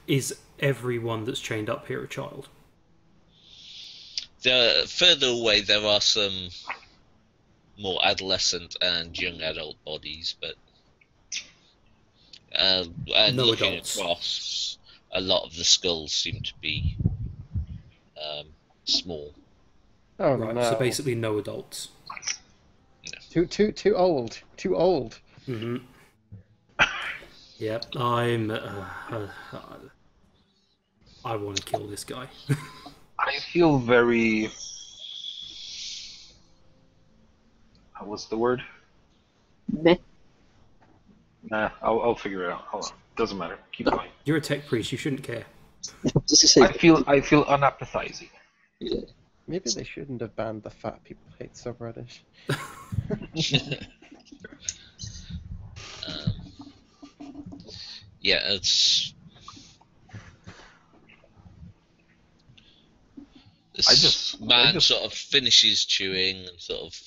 Is everyone that's chained up here a child? Further away, there are some more adolescent and young adult bodies, but and No looking adults. across, a lot of the skulls seem to be small. Oh Right, no! so basically no adults. Too old. Too old. Mm-hmm. Yep, I'm... I want to kill this guy. I feel very... What's the word? Meh. Nah, I'll figure it out. Hold on. Doesn't matter. Keep going. You're a tech priest, you shouldn't care. Just to say, I feel unappetizing. yeah. Maybe they shouldn't have banned the fat people hate subreddit. Yeah, it's... This man sort of finishes chewing and sort of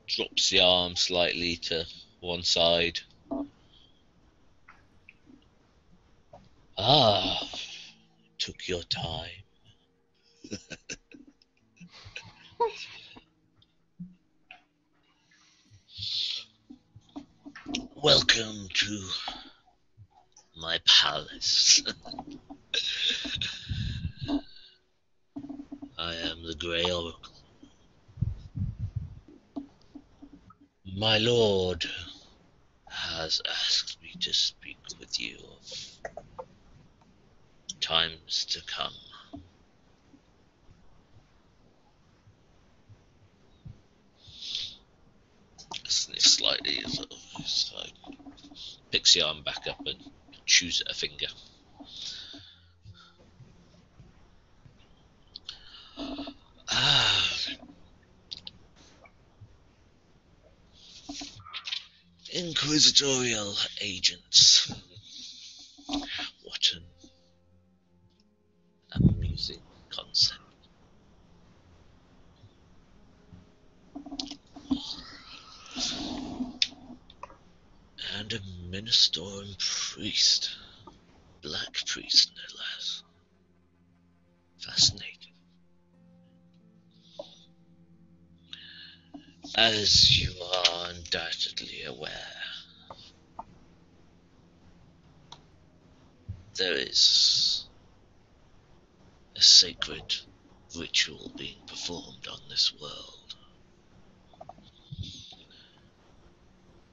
drops the arm slightly to one side. Ah, took your time. Welcome to my palace. I am the Grey Oracle. My lord has asked me to speak with you of times to come. Sniff slightly, sort of, picks the arm back up and chews at a finger. Ah, Inquisitorial agents. What an amusing concept. And a Ministorum priest. Black priest, no less. Fascinating. As you are undoubtedly aware, there is a sacred ritual being performed on this world.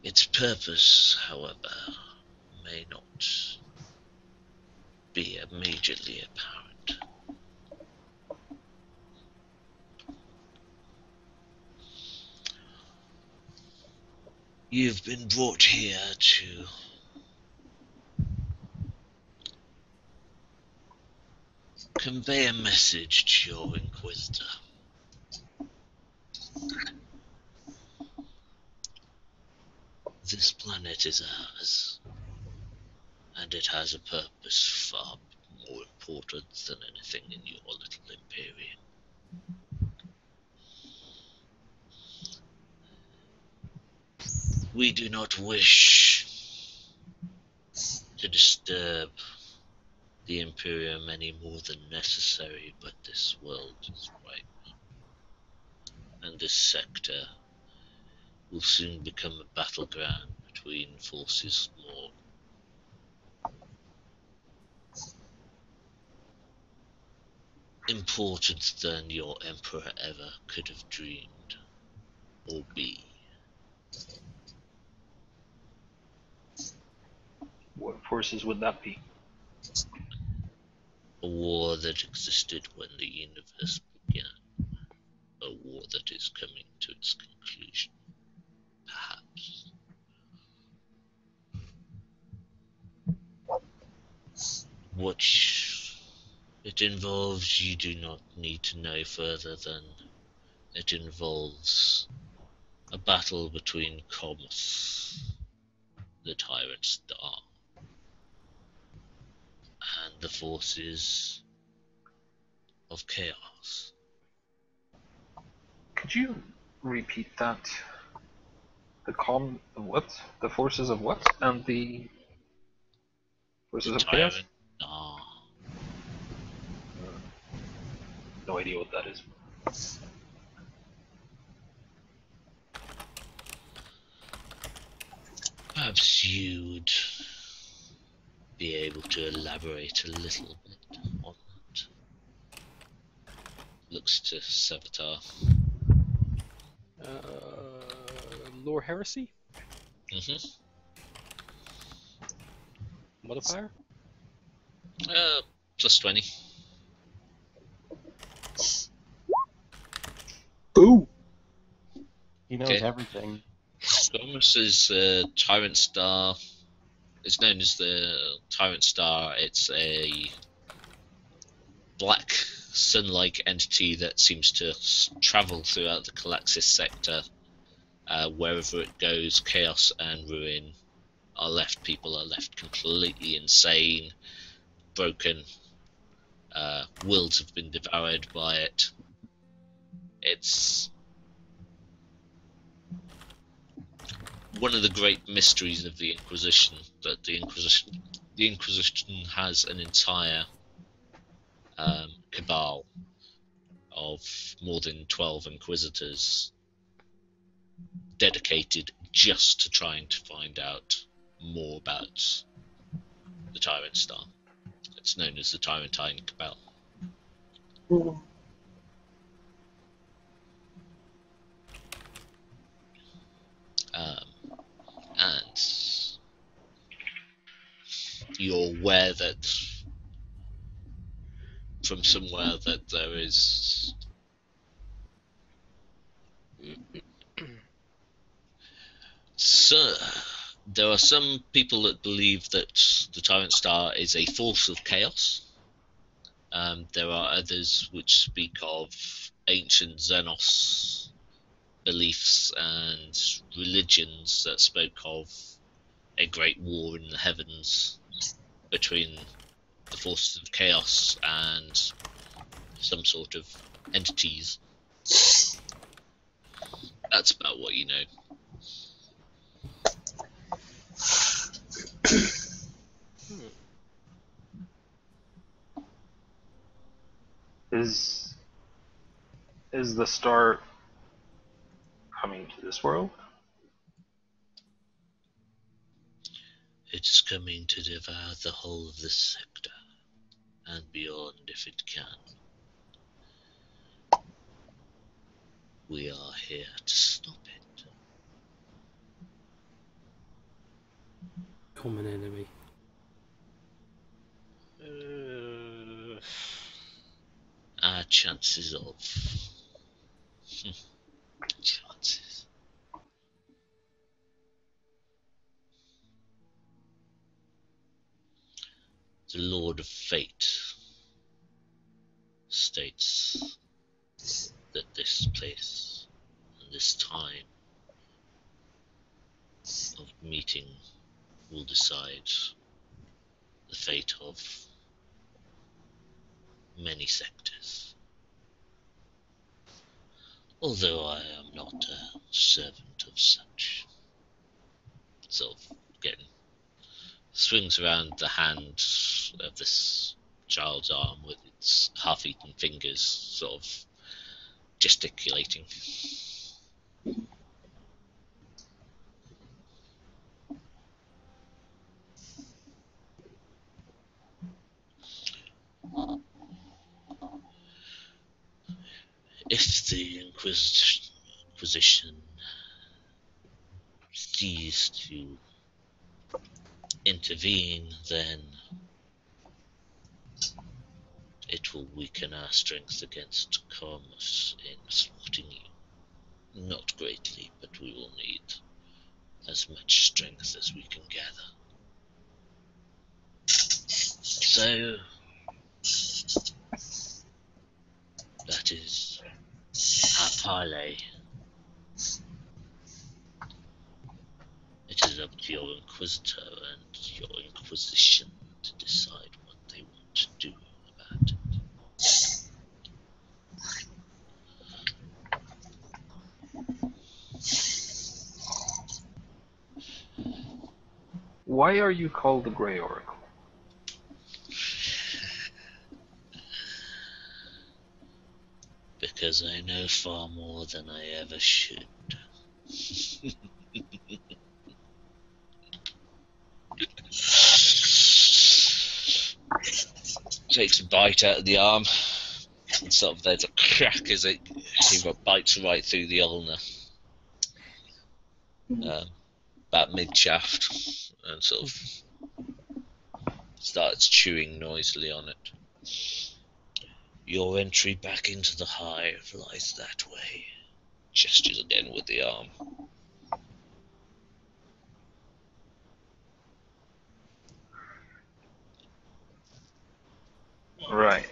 Its purpose, however, may not be immediately apparent. You've been brought here to convey a message to your Inquisitor. This planet is ours, and it has a purpose far more important than anything in your little Imperium. We do not wish to disturb the Imperium any more than necessary, but this world is ripe, and this sector will soon become a battleground between forces more important than your Emperor ever could have dreamed or be. What forces would that be? A war that existed when the universe began. A war that is coming to its conclusion. Perhaps. What it involves, you do not need to know further than it involves a battle between Comus, the tyrant star, and the forces of chaos. Could you repeat that? The what? The forces of what? And the... Forces The of Chaos? Tyrant. Ah, No idea what that is. perhaps you'd be able to elaborate a little bit on that. Looks to Serveter. Lore Heresy? Mm-hmm. Modifier? Plus 20. Boom! He knows Okay. everything. Gormus's Tyrant Star. It's known as the Tyrant Star. It's a black sun-like entity that seems to travel throughout the Calaxis sector. Wherever it goes, chaos and ruin are left. People are left completely insane, broken. Worlds have been devoured by it. It's one of the great mysteries of the Inquisition, that the Inquisition has an entire cabal of more than 12 Inquisitors dedicated just to trying to find out more about the Tyrant Star. It's known as the Tyrantine Cabal. And you're aware that from somewhere that there is there are some people that believe that the Tyrant Star is a force of chaos. There are others which speak of ancient Xenos beliefs and religions that spoke of a great war in the heavens between the forces of chaos and some sort of entities. That's about what you know. Is the star coming to this world? It's coming to devour the whole of this sector and beyond if it can. We are here to stop it. Common enemy. Our chances of chances. The Lord of Fate states that this place and this time of meeting will decide the fate of many sectors. Although I am not a servant of such. Sort of getting swings around the hand of this child's arm with its half-eaten fingers, sort of gesticulating. If the Inquisition cease to intervene, then it will weaken our strength against Cormus in thwarting you. Not greatly, but we will need as much strength as we can gather. So, that is our parley. It is up to your Inquisitor and your Inquisition to decide what they want to do about it. Why are you called the Grey Oracle? because I know far more than I ever should. Takes a bite out of the arm, and sort of there's a crack as it bites right through the ulna, about mid-shaft, and sort of starts chewing noisily on it. Your entry back into the Hive lies that way. Gestures again with the arm. Right.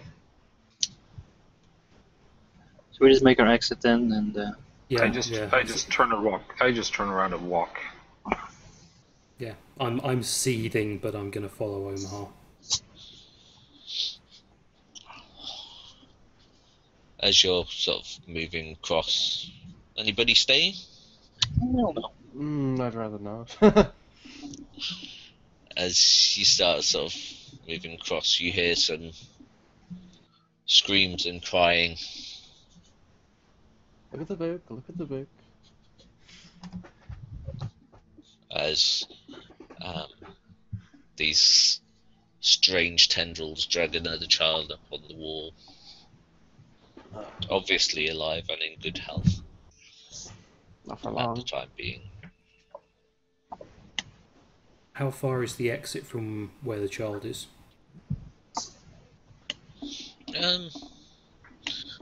So we just make our exit then, and Yeah, I just turn around and walk. Yeah, I'm seething, but I'm gonna follow OhmA. As you're sort of moving across, anybody staying? no. I'd rather not. As you start sort of moving across, you hear some screams and crying. Look at the book, look at the book. As these strange tendrils drag another child up on the wall. Obviously alive and in good health Not for at long. the time being. How far is the exit from where the child is?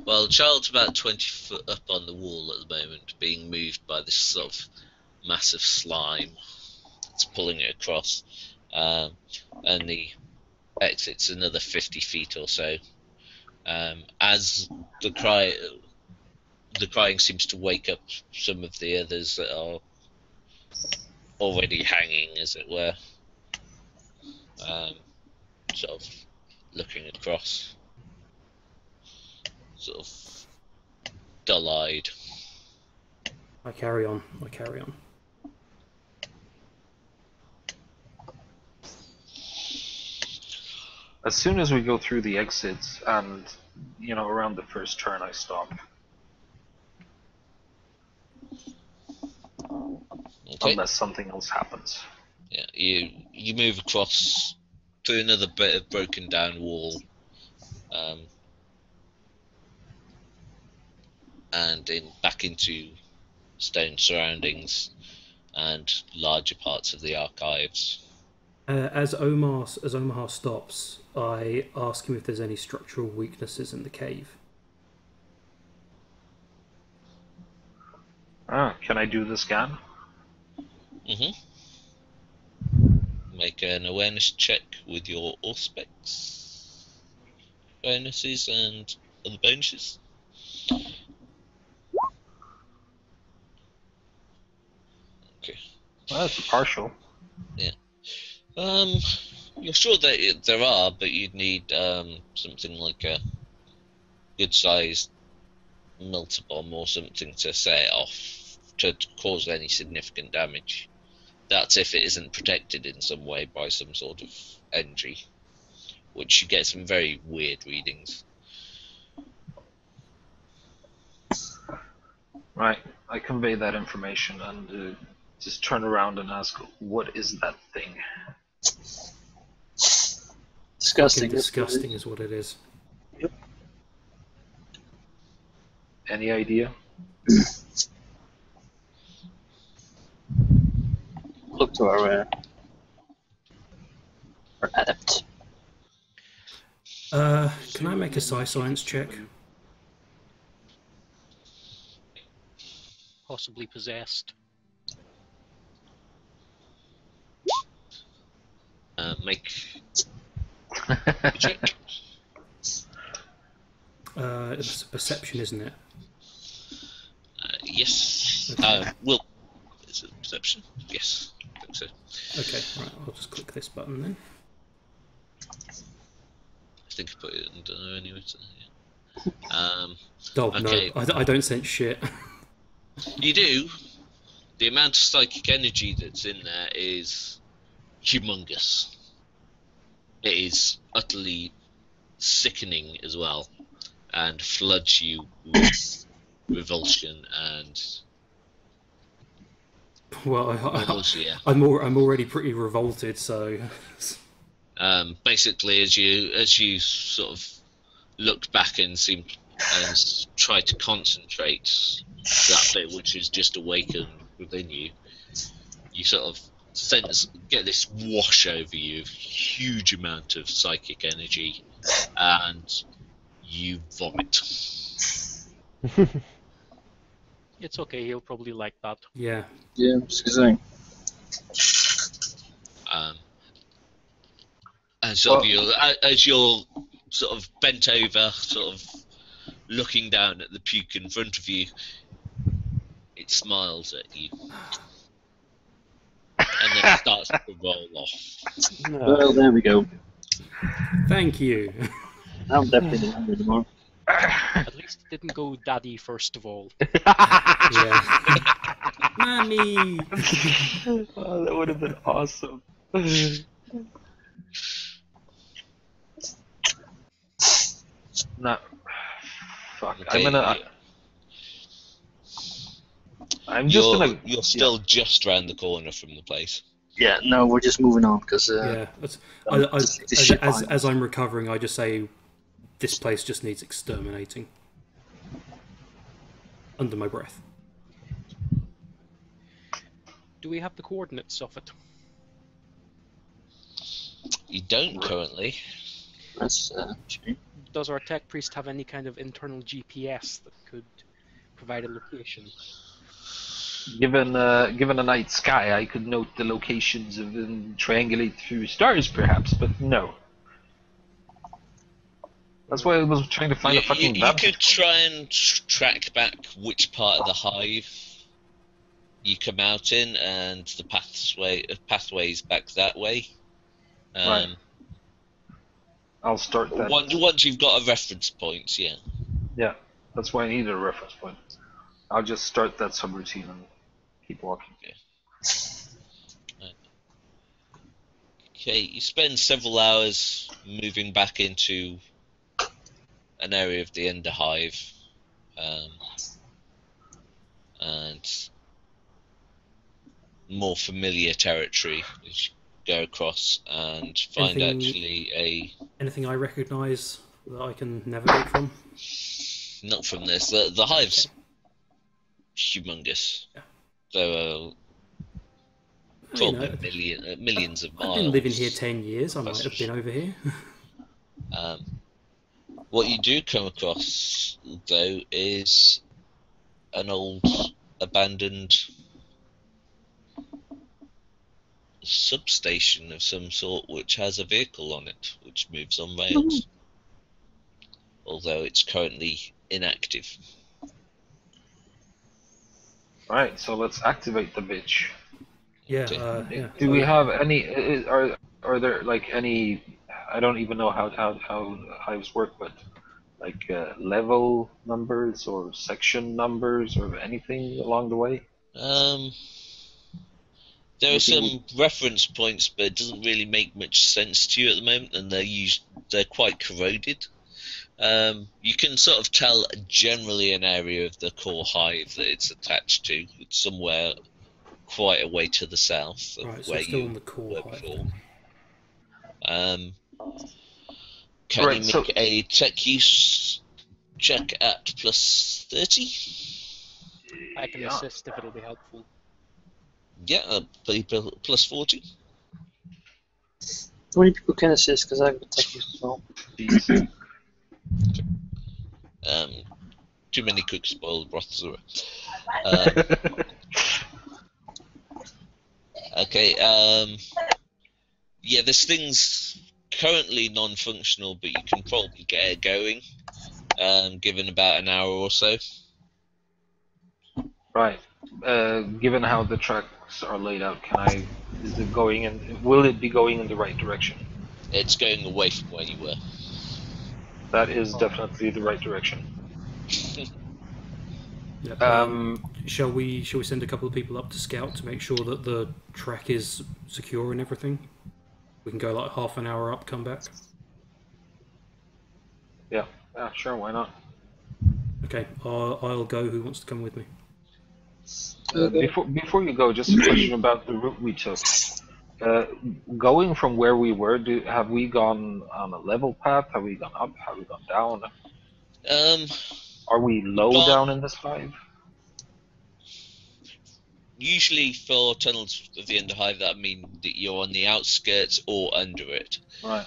Well, the child's about 20 foot up on the wall at the moment, being moved by this sort of massive slime that's pulling it across, and the exit's another 50 feet or so. As the crying seems to wake up some of the others that are already hanging, as it were, sort of looking across, sort of dull-eyed. I carry on. As soon as we go through the exits and, around the first turn, I stop. Okay. Unless something else happens. Yeah, you move across through another bit of broken down wall, and back into stone surroundings and larger parts of the archives. As OhmA stops, I ask him if there's any structural weaknesses in the cave. Can I do the scan? Make an awareness check with your Auspex bonuses and other bonuses. Okay. Well, that's partial. Yeah. You're sure that there are, but you'd need something like a good-sized melter bomb or something to set it off to cause any significant damage. That's if it isn't protected in some way by some sort of entry, which you get some very weird readings. Right. I convey that information and just turn around and ask, what is that thing? Disgusting. Disgusting is what it is. Yep. Any idea? Look to our Adept. Can I make a science check? Possibly possessed. Make a check. It's a perception, isn't it? Yes. Okay. Well, is it perception? Yes, I think so. Okay, right, I'll just click this button then. I think I put it under anyway. So, yeah. Oh, Okay. no, I don't sense shit. You do. The amount of psychic energy that's in there is humongous. It is utterly sickening as well. and floods you with revulsion and Well, nausea. I'm already pretty revolted, so. Basically, as you sort of look back and try to concentrate that bit which is just awakened within you, you sort of get this wash over you of huge amount of psychic energy, and you vomit. It's okay, he'll probably like that. Yeah. Yeah, just saying. And sort of as you're sort of bent over, sort of looking down at the puke in front of you, it smiles at you. And then starts to roll off. Well, there we go. Thank you. I'm definitely not hungry anymore. At least it didn't go daddy first of all. Yeah. Mommy. Oh, that would have been awesome. No. Fuck. Okay, I'm just gonna. You're still just round the corner from the place. Yeah, no, we're just moving on because Yeah. As I'm recovering, I just say, this place just needs exterminating. Under my breath. Do we have the coordinates of it? You don't currently. that's shame. Does our tech priest have any kind of internal GPS that could provide a location? Given a night sky, I could note the locations and triangulate through stars, perhaps, but no. That's why I was trying to find a fucking You map. could try and track back which part of the hive you come out in, and the pathways back that way. Right. I'll start that. Once you've got a reference point, yeah. Yeah, that's why I need a reference point. I'll just start that subroutine and keep walking. Okay, you spend several hours moving back into an area of the Ender Hive, and more familiar territory as you go across and find Anything I recognise that I can navigate from? not from this. The hive's humongous. Yeah. There are probably millions of miles. I've been living here 10 years. I might have been over here. What you do come across, though, is an old abandoned substation of some sort which has a vehicle on it which moves on rails, although it's currently inactive. Right, so let's activate the bitch. Yeah. Okay. Do we have any? Are there like any? I don't even know how hives work, but like level numbers or section numbers or anything along the way. There are some reference points, but it doesn't really make much sense to you at the moment, and they're quite corroded. You can sort of tell generally an area of the core hive that it's attached to. It's somewhere quite a way to the south of Right, so where still you on the core were hive. before. Can Right, you so- make a tech use check at plus 30? I can assist if it'll be helpful. Yeah, plus 40. How many people can assist? Because I've got tech use as well. Jeez. Too many cooks spoil the broth. Okay. Yeah, this thing's currently non-functional, but you can probably get it going, given about an hour or so. Right. Given how the tracks are laid out, is it going in? Will it be going in the right direction? It's going away from where you were. That is definitely the right direction. Yep. Um, Shall we send a couple of people up to scout to make sure that the track is secure and everything? We can go like half an hour up, come back. Yeah, sure, why not? Okay, I'll go. Who wants to come with me? Before you go, just a question about the route we took. Going from where we were, have we gone on a level path? Have we gone up? Have we gone down? Are we low down in this hive? Usually for tunnels of the Underhive, that mean that you're on the outskirts or under it. Right.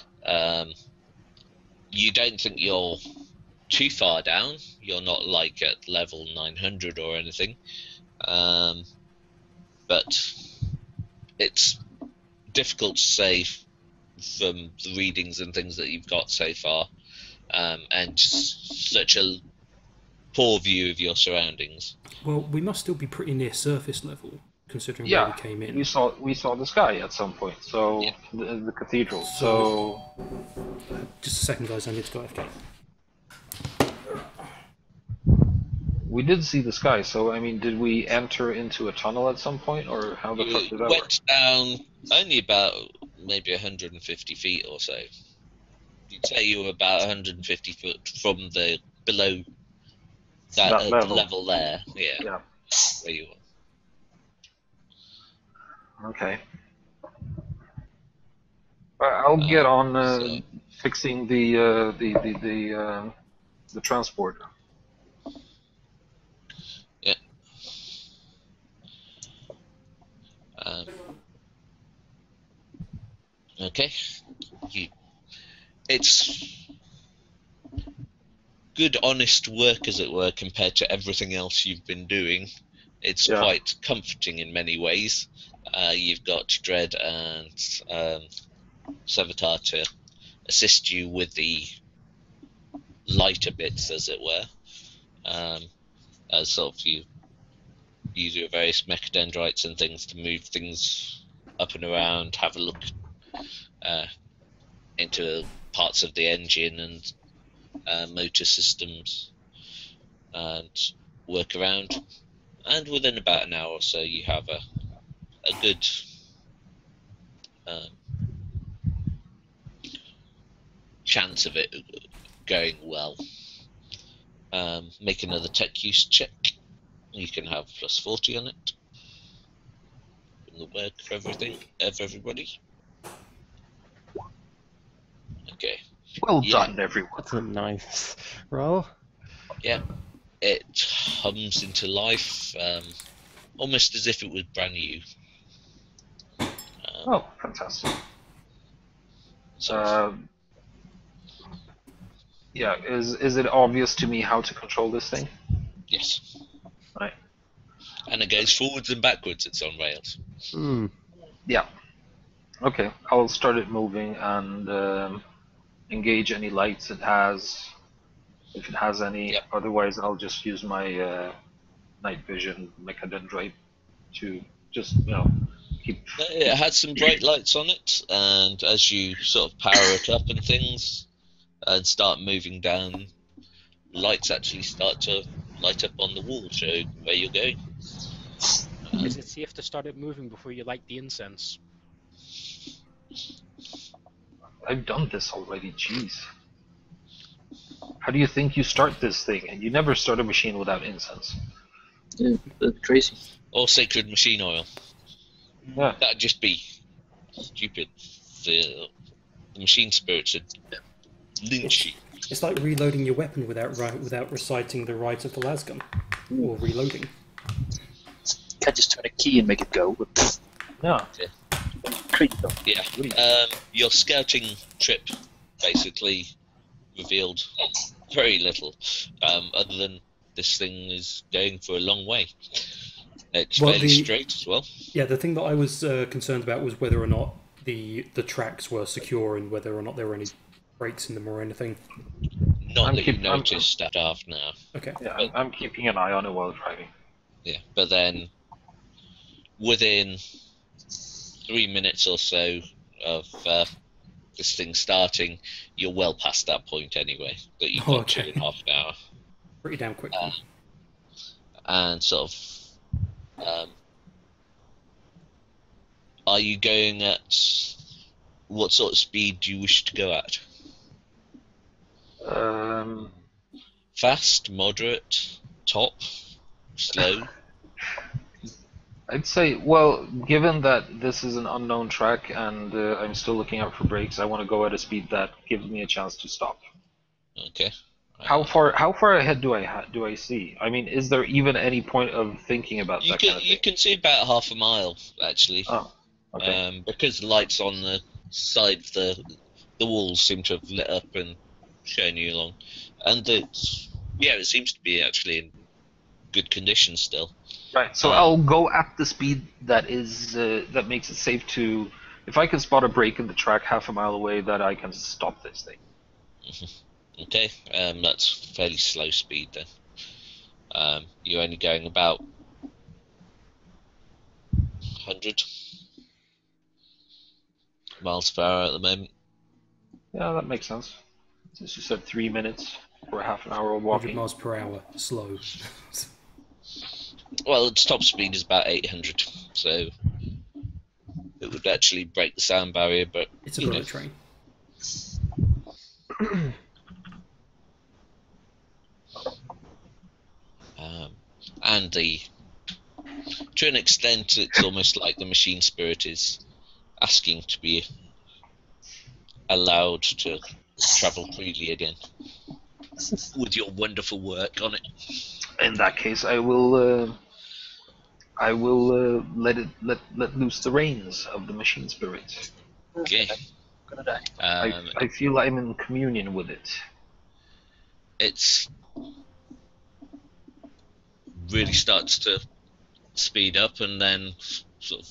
You don't think you're too far down. You're not like at level 900 or anything. But it's difficult to say from the readings and things that you've got so far, and just such a poor view of your surroundings. Well, we must still be pretty near surface level, considering Yeah, where we came in. we saw the sky at some point. So Yeah. the cathedral. So Just a second, guys. I need to go AFK. we did see the sky. So I mean, did we enter into a tunnel at some point, or how the fuck You did that work? went down only about maybe 150 feet or so. You'd say you were about 150 foot from the below that level there. Yeah. Where you were. Okay. I'll get on fixing the transport. Yeah. Okay. It's good, honest work, as it were, compared to everything else you've been doing. It's quite comforting in many ways. You've got Dread and Serveter to assist you with the lighter bits, as it were. As sort of you use your various mechadendrites and things to move things up and around, have a look into parts of the engine and motor systems, and work around. And within about an hour or so, you have a good chance of it going well. Make another tech use check. You can have plus 40 on it. From the work for everybody. Okay. Well done, everyone. That's a nice roll. Yeah. It hums into life, almost as if it was brand new. Oh, fantastic. Yeah, is it obvious to me how to control this thing? Yes. Right. And it goes forwards and backwards. It's on rails. Yeah. Okay, I'll start it moving and engage any lights it has, if it has any. Yep. Otherwise, I'll just use my night vision mechadendrite to just, keep... It had some bright lights on it, and as you sort of power it up and things, and start moving down, lights actually start to light up on the wall, show where you're going. Is it safe to start it moving before you light the incense? I've done this already, jeez. How do you think you start this thing? And you never start a machine without incense. Yeah, that's crazy. Or sacred machine oil. Yeah. That'd just be stupid. The machine spirits would lynch you. It's like reloading your weapon without reciting the rites of the lasgun, or reloading. Can't just turn a key and make it go. Yeah. Crazy though. Yeah. Your scouting trip basically revealed very little, other than this thing is going for a long way. It's fairly straight as well. Yeah, the thing that I was concerned about was whether or not the tracks were secure and whether or not there were any breaks in them or anything. Not that you noticed at half now. Okay. Yeah, I'm keeping an eye on it while driving. Yeah, but then within 3 minutes or so of this thing starting, you're well past that point anyway, that you've got 2.5 hours. Pretty damn quick. And sort of, are you going at what sort of speed do you wish to go at? Fast, moderate, top, slow. I'd say, well, given that this is an unknown track and I'm still looking out for breaks, I want to go at a speed that gives me a chance to stop. Okay. How far ahead do I see? I mean, is there even any point of thinking about that kind of thing? You can see about half a mile actually. Oh, okay. Because the lights on the side of the walls seem to have lit up and shown you along, and it seems to be actually in good condition still. Right. So I'll go at the speed that is that makes it safe to. If I can spot a break in the track half a mile away, that I can stop this thing. Okay, that's fairly slow speed then. You're only going about 100 miles per hour at the moment. Yeah, that makes sense. Since you said 3 minutes for half an hour of 100 walking. miles per hour, slow. Well, its top speed is about 800, so it would actually break the sound barrier, but It's a bullet train. And to an extent, it's almost like the machine spirit is asking to be allowed to travel freely again with your wonderful work on it. In that case, I will let loose the reins of the machine spirit. Okay. I'm gonna die. I feel I'm in communion with it. It's really starts to speed up, and then sort of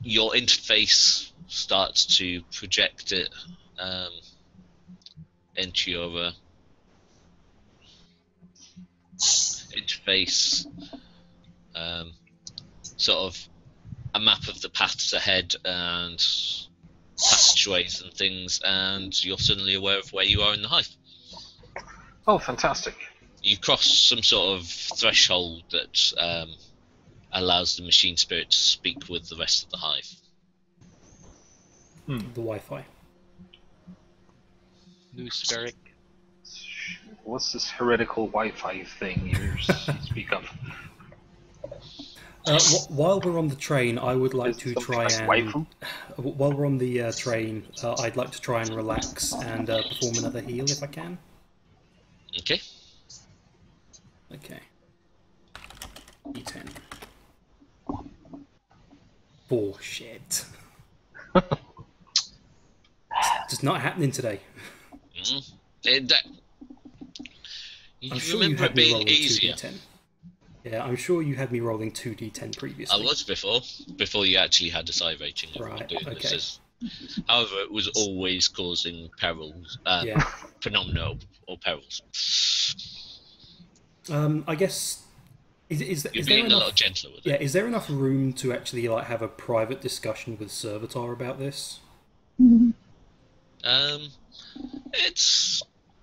your interface starts to project it into your interface, sort of a map of the paths ahead and passageways and things, and you're suddenly aware of where you are in the hive. Oh, fantastic. You cross some sort of threshold that allows the machine spirit to speak with the rest of the hive. The Wi-Fi. New Spheric. What's this heretical Wi-Fi thing you speak of? While we're on the train, I would like to Something try like and... waifu? While we're on the train, I'd like to try and relax and perform another heal if I can. Okay. Okay. E10. 4, shit. Just not happening today. You I'm sure you remember had it me being rolling easier. 2d10. Yeah, I'm sure you had me rolling 2d10 previously. I was before you actually had a side rating of Right, doing okay. this. However, it was always causing perils, Yeah. phenomena or perils. I guess... Is You're there being a enough... lot gentler with Yeah, it. is there enough room to actually like have a private discussion with Serveter about this?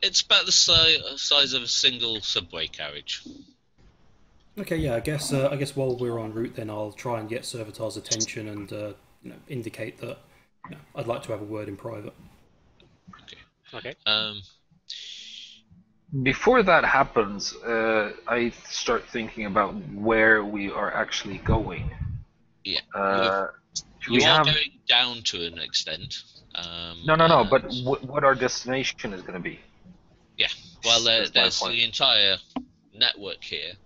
It's about the size of a single subway carriage. Okay, yeah, I guess while we're en route, then I'll try and get Serveter's attention and indicate that I'd like to have a word in private. Okay. Before that happens, I start thinking about where we are actually going. Yeah. We You are have... going down to an extent. No, but what our destination is going to be. Yeah, well, That's my there's point. the entire network here.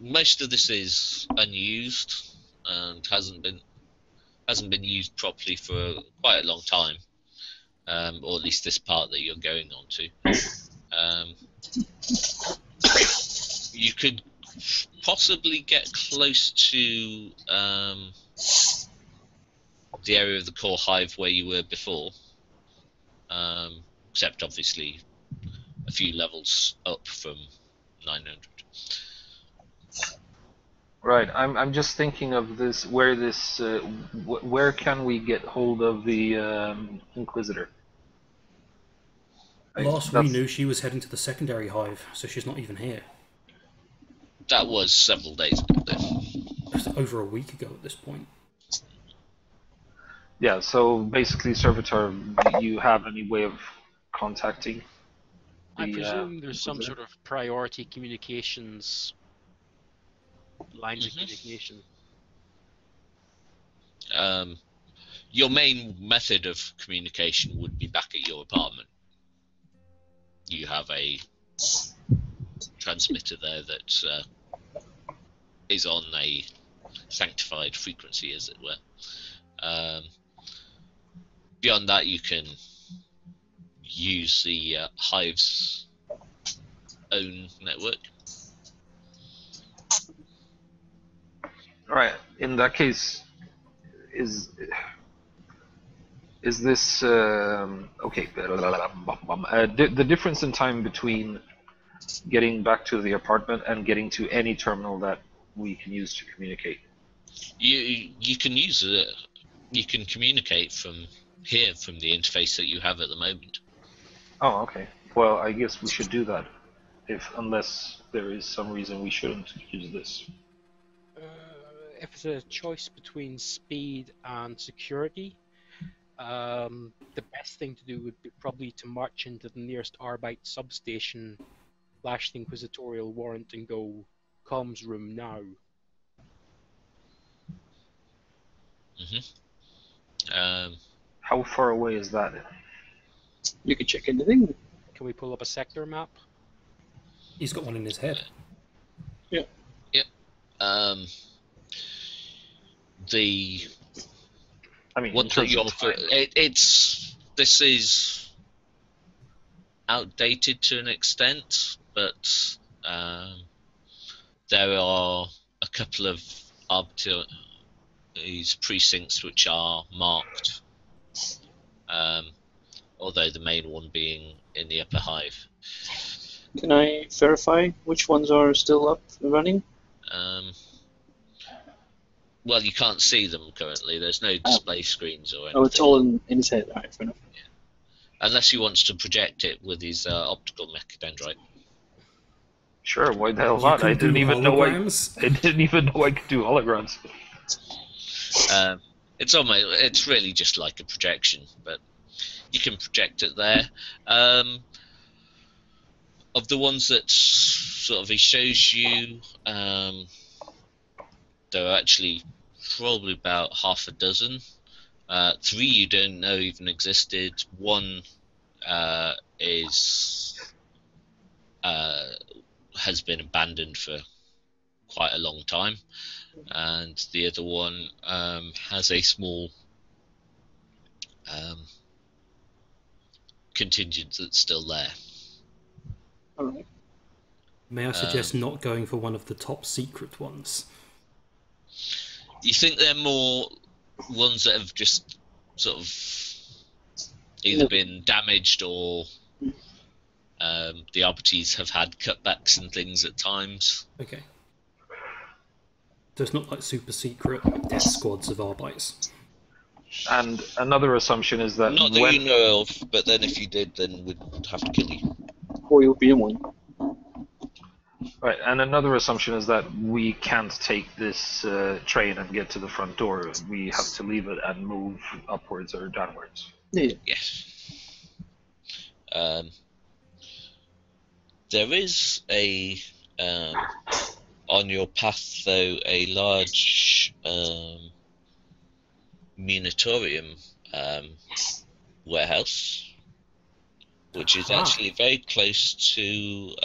Most of this is unused and hasn't been used properly for quite a long time, or at least this part that you're going on to. You could possibly get close to the area of the core hive where you were before, except obviously a few levels up from 900. Right, I'm just thinking of this. Where can we get hold of the Inquisitor? Last we knew, she was heading to the secondary hive, so she's not even here. That was several days ago then. It's over a week ago at this point. Yeah, so basically, Serveter, do you have any way of contacting? I the, presume there's some Inquisitor? sort of priority communications lines of Mhm. communication. Your main method of communication would be back at your apartment. You have a transmitter there that is on a sanctified frequency, as it were. Beyond that, you can use the Hive's own network. All right. In that case, is this okay? The difference in time between getting back to the apartment and getting to any terminal that we can use to communicate. You can use it. You can communicate from here, from the interface that you have at the moment. Oh, okay. Well, I guess we should do that, unless there is some reason we shouldn't use this. If it's a choice between speed and security, the best thing to do would be probably to march into the nearest Arbite substation, flash the Inquisitorial warrant, and go comms room now. How far away is that? You can check anything. Can we pull up a sector map? He's got one in his head. Yeah. The I mean, what this is outdated to an extent, but there are a couple of these precincts which are marked, although the main one being in the upper Hive. Can I verify which ones are still up and running? Well, you can't see them currently. There's no display screens or anything. Oh, it's all in his head. Alright, fair enough. Unless he wants to project it with his optical mechadendrite. Sure, why the hell You not? can I didn't do even know I holograms. didn't even know I could do holograms. It's really just like a projection, but you can project it there. Of the ones that sort of he shows you, there are actually probably about half a dozen. 3 you don't know even existed. 1 has been abandoned for quite a long time, and the other one has a small contingent that's still there. Alright. May I suggest not going for one of the top secret ones? You think they're more ones that have just sort of either been damaged or the Arbitrates have had cutbacks and things at times. Okay. So it's not like super secret death squads of Arbites. And another assumption is that Not that you know of, but then if you did, then we'd have to kill you. Or you'll be in one. right, and another assumption is that we can't take this train and get to the front door. We have to leave it and move upwards or downwards. Yeah. Yes. There is a on your path, though, a large munitorium warehouse, which is actually very close to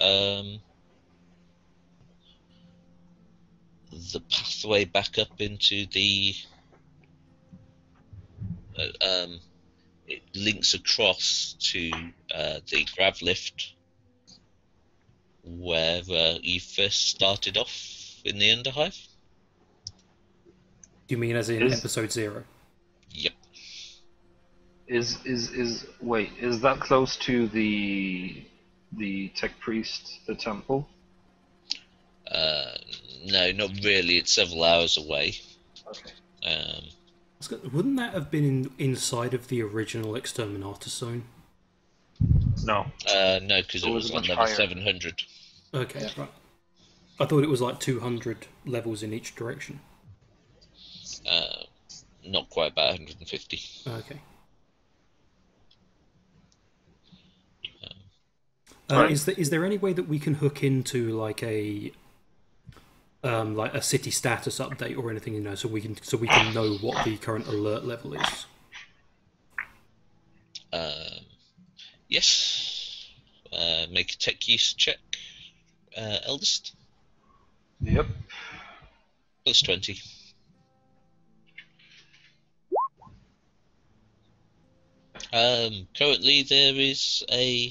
the pathway back up into the. It links across to the grav lift where you first started off in the Underhive. You mean as in episode 0? Yep. Wait, is that close to the tech priest, the temple? No, not really. It's several hours away. Okay. Wouldn't that have been inside of the original Exterminatus zone? No. No, because it was on much level higher. 700. Okay, right. I thought it was like 200 levels in each direction. Not quite, about 150. Okay. Right. Is there any way that we can hook into like a city status update or anything, you know, so we can know what the current alert level is? Yes. Make a tech use check. Eldest. Yep. Plus 20. Currently there is a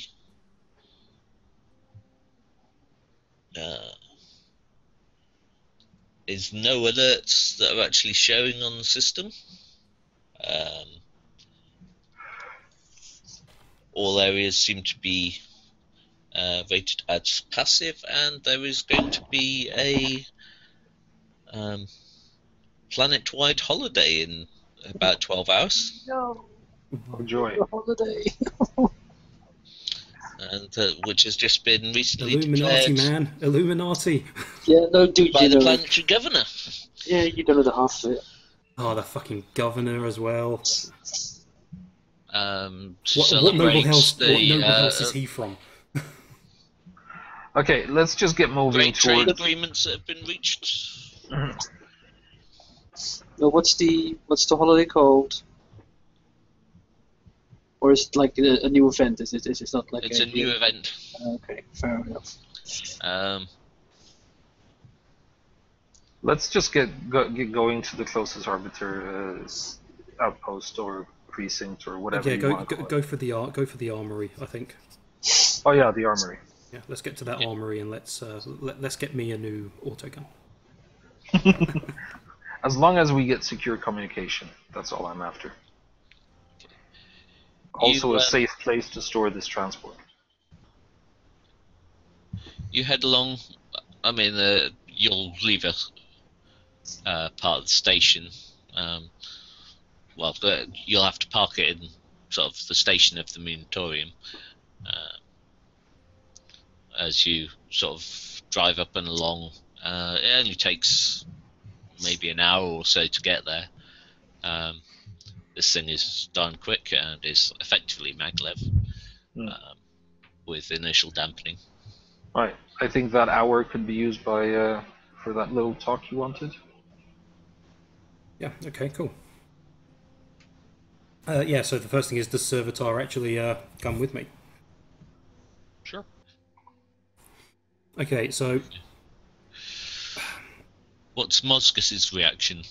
is no alerts that are actually showing on the system. All areas seem to be rated as passive, and there is going to be a planet-wide holiday in about 12 hours. No, Oh, joy. the holiday. And which has just been recently Illuminati, declared man, Illuminati. Yeah, no, dude, by you the know, planetary governor. yeah, you don't know the half of it. Oh, the fucking governor as well. What noble house is he from? Okay, let's just get moving Great trade towards. agreements that have been reached. No, what's the holiday called? Or is it like a new event? Is it not like It's a new event. Okay, fair enough. Let's just get going to the closest arbiter outpost or precinct or whatever. Yeah, you want to call go for the armory, I think. it. Oh yeah, the armory. Yeah, let's get to that armory and let's get me a new autogun. As long as we get secure communication, that's all I'm after. Also, a safe place to store this transport. You head along. I mean, you'll leave a part of the station. You'll have to park it in sort of the station of the Munitorium. As you sort of drive up and along, it only takes maybe an hour or so to get there. This thing is darn quick and is effectively maglev with initial dampening. Right. I think that hour could be used by for that little talk you wanted. Yeah. Okay. Cool. Yeah. So the first thing is, does Serveter actually come with me? Sure. Okay. So What's Mozgus's reaction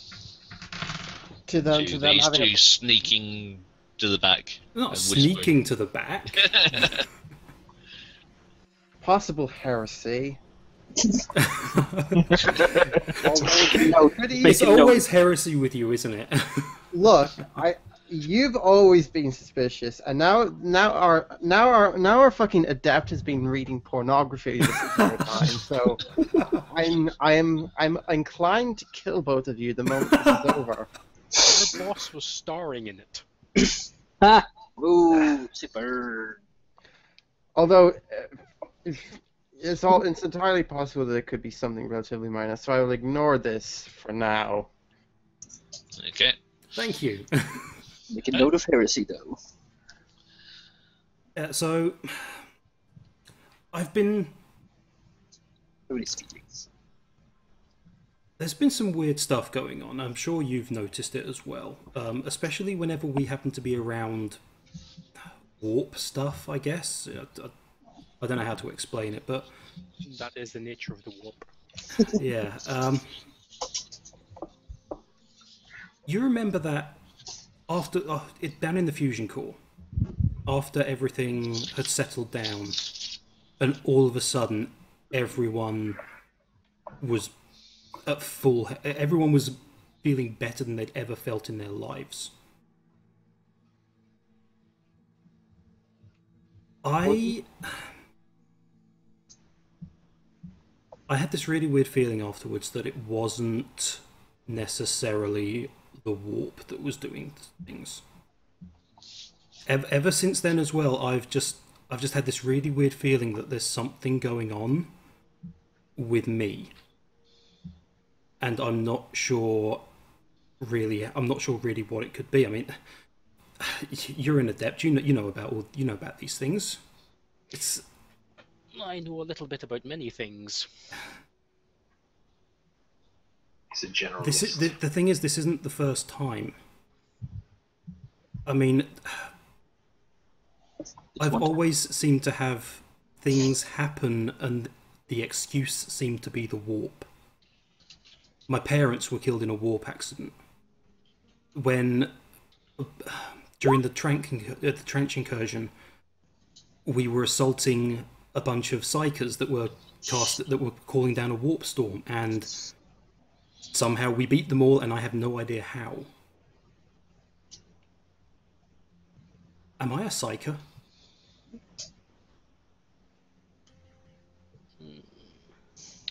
To them to having these a two sneaking to the back? not and sneaking to the back. possible heresy. It's Making note. always heresy with you, isn't it? Look, you've always been suspicious, and now our fucking adept has been reading pornography this entire time. So I'm inclined to kill both of you the moment this is over. Your boss was starring in it. Ha! Ooh, super. Although it's entirely possible that it could be something relatively minor, so I will ignore this for now. Okay. Thank you. Make a note of heresy, though. So I've been. Nobody's feelings. There's been some weird stuff going on. I'm sure you've noticed it as well. Especially whenever we happen to be around warp stuff, I guess. I don't know how to explain it, but... That is the nature of the warp. Yeah. You remember that after... down in the fusion core, after everything had settled down, and all of a sudden, everyone was... at full. Everyone was feeling better than they'd ever felt in their lives. I had this really weird feeling afterwards that it wasn't necessarily the warp that was doing things. Ever since then as well, I've just had this really weird feeling that there's something going on with me. And I'm not sure really what it could be. I mean, you're an adept. You know about these things. I know a little bit about many things. He's a generalist. The thing is, this isn't the first time. I mean, I've always seemed to have things happen and the excuse seemed to be the warp. My parents were killed in a warp accident. When, during the trench incursion, we were assaulting a bunch of psykers that were calling down a warp storm, and somehow we beat them all, and I have no idea how. Am I a psyker?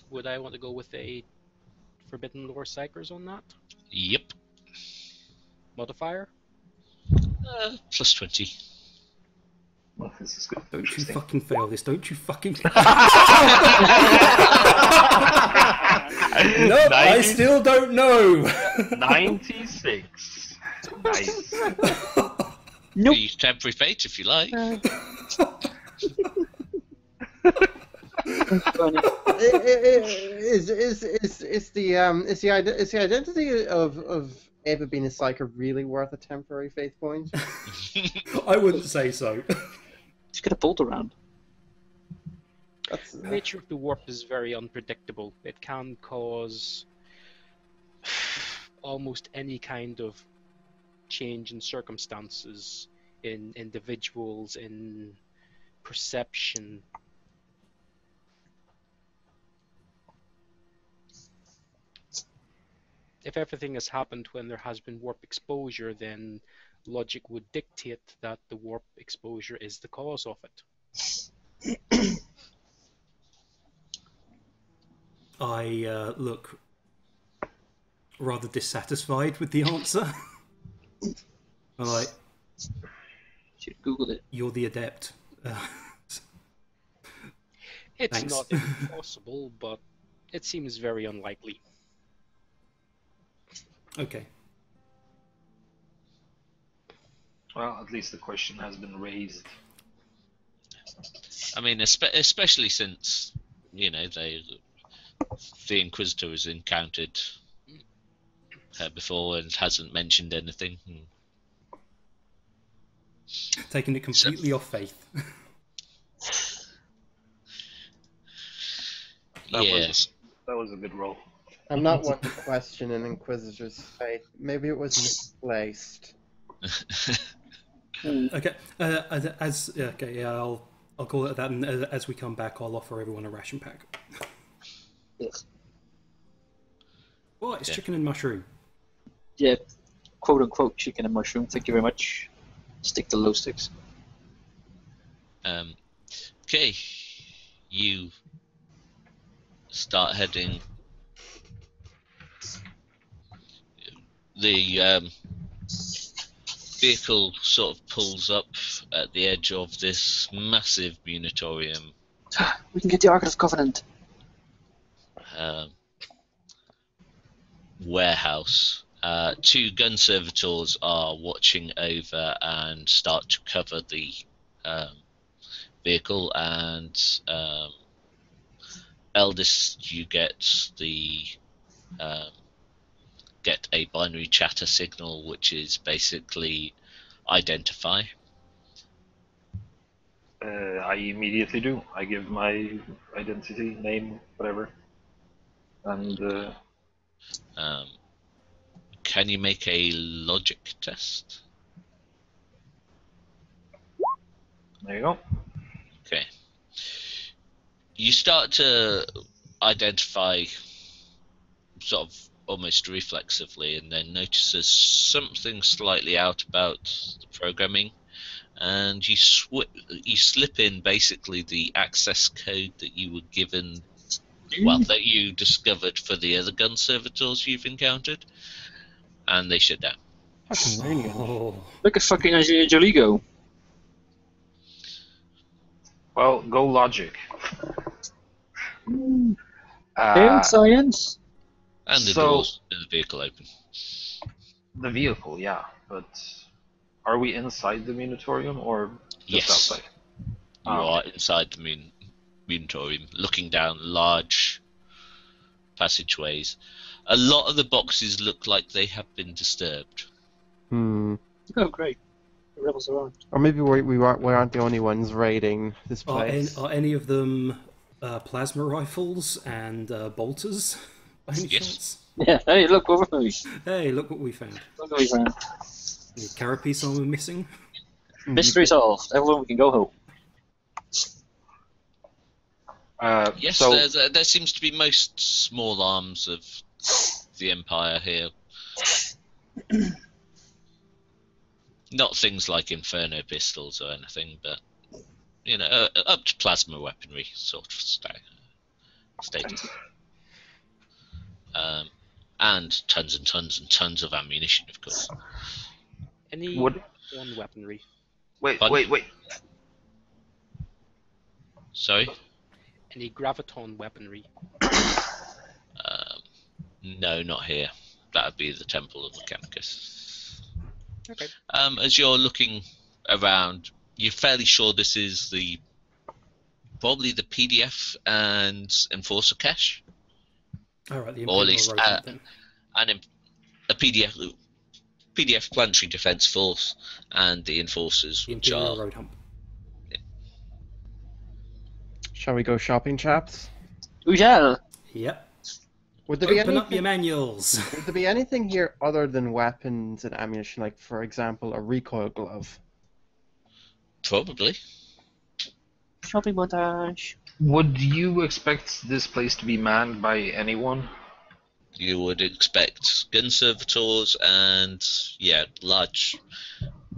Would I want to go with a Forbidden Lore Psychers on that? Yep. Modifier? Plus 20. Well, this is good. Don't you fucking fail this, don't you fucking... Nope, I still don't know! 96. Nice. Nope. Use temporary fate if you like. Funny. Is the identity of Ava being a psyker really worth a temporary faith point? I wouldn't say so. Just get a bolt around. The nature of the warp is very unpredictable. It can cause almost any kind of change in circumstances, in individuals, in perception. If everything has happened when there has been warp exposure, then logic would dictate that the warp exposure is the cause of it. I look rather dissatisfied with the answer. I'm like, Should have Googled it. you're the adept. It's Thanks. not impossible, but it seems very unlikely. Okay. Well, at least the question has been raised. I mean, especially since, you know, the Inquisitor has encountered her before and hasn't mentioned anything. Taking it completely off faith. Yes. That was a good roll. I'm not one to question an Inquisitor's faith. Maybe it was misplaced. Okay. I'll call it that. And as we come back, I'll offer everyone a ration pack. Yes. Oh, it's Yeah. chicken and mushroom. Yeah, quote unquote chicken and mushroom. Thank you very much. Stick to low sticks. Okay. You start heading. The vehicle sort of pulls up at the edge of this massive munitorium We can get the Ark of Covenant. warehouse. Two gun servitors are watching over and start to cover the vehicle, and Eldest, you get a binary chatter signal, which is basically identify. I immediately do. I give my identity, name, whatever. And Can you make a logic test? there you go. Okay. You start to identify sort of almost reflexively, and then notice there's something slightly out about the programming, and you slip in basically the access code that you were given, well, that you discovered for the other gun servitors you've encountered, and they shut down. Fucking alien. Oh, Look at fucking Angeligo. Well, go logic. And science. And the So- doors in the vehicle open. The vehicle, yeah, but are we inside the munitorium or just Yes. outside? You are inside the moon. Munitorium, looking down large passageways. A lot of the boxes look like they have been disturbed. Hmm. Oh, great. The rebels are on. Or maybe we aren't the only ones raiding this place. Are any of them plasma rifles and bolters? By any Yes. chance? Yeah, hey, look over me. Hey, look what we found. Look what we found. Any carapace armor missing? Mystery solved. Everyone, we can go home. Yes, so there seems to be most small arms of the Empire here. Not things like Inferno pistols or anything, but, you know, up to plasma weaponry sort of status. And tons and tons and tons of ammunition, of course. Any What- one weaponry? wait, Pardon? wait, wait. Sorry? Any graviton weaponry? No, not here. That would be the Temple of Mechanicus. Okay. As you're looking around, you're fairly sure this is probably the PDF and Enforcer cache, Alright, the or at Imperial least Road then. a PDF Planetary Defense Force and the Enforcers, The which Imperial are Road Hump. Shall we go shopping, chaps? We shall. Yep. Would there be Open up anything? your manuals. Would there be anything here other than weapons and ammunition, like, for example, a recoil glove? probably. Shopping montage. Would you expect this place to be manned by anyone? You would expect gun servitors and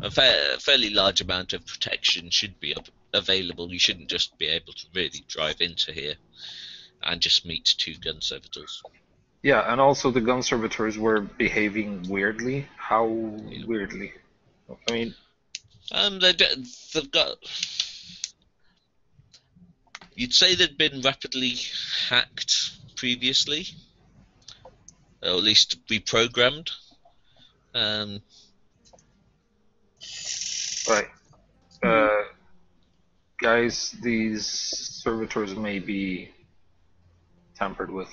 a fairly large amount of protection should be available. You shouldn't just be able to really drive into here and just meet two gun servitors. Yeah, and also the gun servitors were behaving weirdly. How weirdly? I mean, They've got. You'd say they'd been rapidly hacked previously, or at least reprogrammed. right. Guys, these servitors may be tampered with.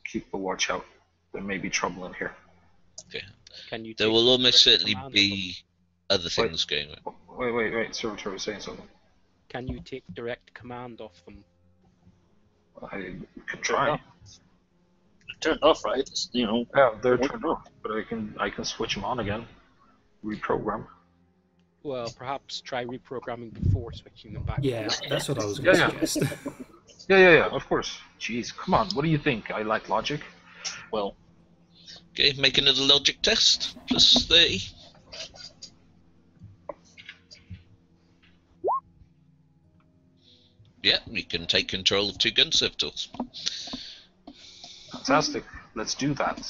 Keep a watch out. There may be trouble in here. Can you? There take will almost direct certainly command of be other things going on. Wait. Servitor was saying something. them? Can you take direct command of them? I could try. Turned off, right? It's, you know. Yeah, they're turned off, but I can switch them on again. Reprogram. Well, perhaps try reprogramming before switching them back. Yeah, that's what I was going to Yeah. suggest. Yeah, of course. Jeez, come on. What do you think? I like logic. Well, Okay, make another logic test. Plus 30. Yeah, we can take control of two gun servitors. Fantastic. Let's do that.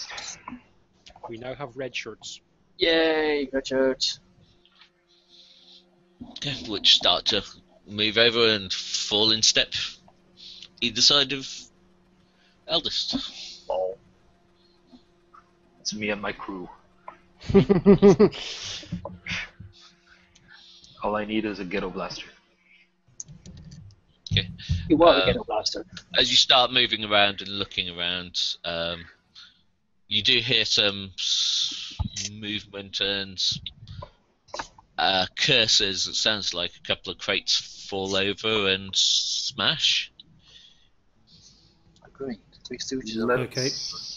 We now have red shirts. yay, Richard. Okay, which start to move over and fall in step either side of Eldest. Oh, It's me and my crew. All I need is a ghetto blaster. Okay. you want to get a blaster. As you start moving around and looking around, you do hear some movement and curses. It sounds like a couple of crates fall over and smash. Great. Three Stooges. Okay.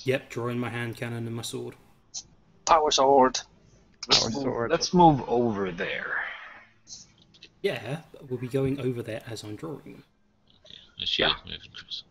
Yep, drawing my hand cannon and my sword. Power sword. Power sword. Let's move over there. Yeah, we'll be going over there as I'm drawing them. As you're Yeah. moving across.